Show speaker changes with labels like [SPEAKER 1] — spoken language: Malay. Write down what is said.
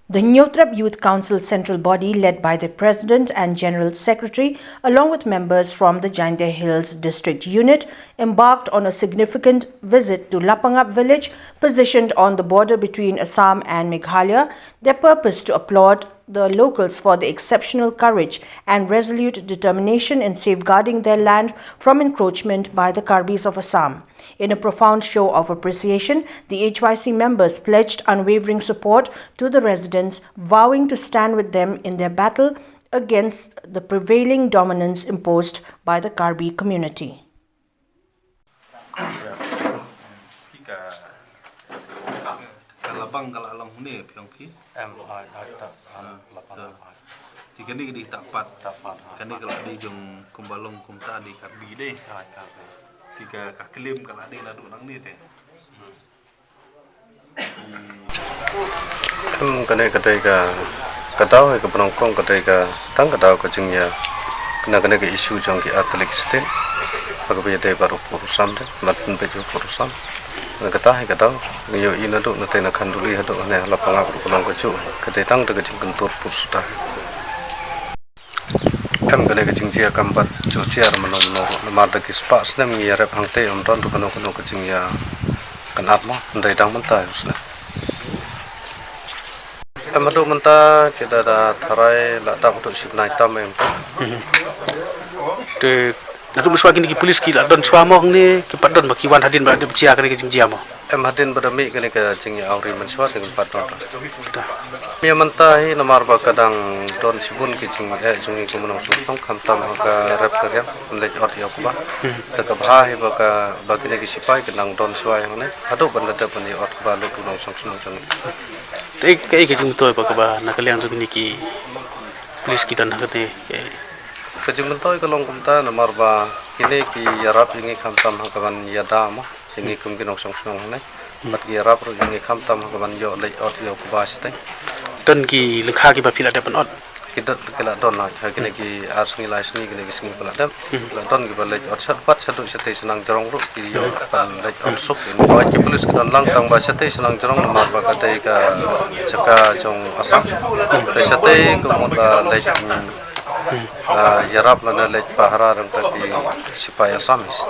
[SPEAKER 1] The Nyotrap Youth Council Central Body, led by the President and General Secretary, along with members from the Jaintia Hills District unit, embarked on a significant visit to Lapangap village, positioned on the border between Assam and Meghalaya. Their purpose to applaud the locals for the exceptional courage and resolute determination in safeguarding their land from encroachment by the Karbis of Assam. In a profound show of appreciation, the HYC members pledged unwavering support to the residents, vowing to stand with them in their battle against the prevailing dominance imposed by the Karbi community.
[SPEAKER 2] Labang kalau alam hune piongki di kani di tapat kani kalau di jong kumbalong kumta di Karbi deh tiga kakilim kalau di ladu nang ni teh
[SPEAKER 3] kani ketika kataw ke penongkong ketika tang kataw ke jingnya kena ke isu jong ki atlik state pagabaya te baru purusam deh matun peju purusam kataw yo ina do nate na khanduli hado ne lapangap kulong keju ketang de jing kentur pursuda kene ke jingja kambat cuciar menon mar de kispa snem ya rep hangte omron to kono ke jingya kanat mo ndai dang menta usna amado menta kita da tharai la ta to sipnai tam em
[SPEAKER 4] te nak muswa kini polis ki don swamo ni ki padon makiwan hadin ba de bcia kene ke jingjia mo
[SPEAKER 3] em hadin badami kene ke jingya auri menswa dengan padon ya menta hi namar ba kadang don sibun ki jing jungi ko monong sung kham tam ka rep karya lej ot ya ba ta ka bha hi ba kene ki sipai kenang don swai yang ne ado banda da pani ot ba lu monong sung jang
[SPEAKER 4] te ke jing to ba nak liang tu ni ki polis ki dan hakate
[SPEAKER 3] kejing mentoi kalong kumta namar ba kini ki yarap ingi khamtam hakaban yada mo ingi kum kinong song ne mat ki yarap ro ingi khamtam hakaban yo lej ot yo kubas te
[SPEAKER 4] don ki lekha ki ba pila de ot
[SPEAKER 3] kita kala don na kini ki ars ngi lais ni kini ki sing pala dam la don ki ba lej ot sat pat satu sate senang jorong ro ki yo pan lej ot suk in ba ki pulis ki don lang tang ba sate senang jorong namar ba kate ka chaka jong asam te sate ko mo ba lej yarap lana lej pahara rang tapi sipaya samis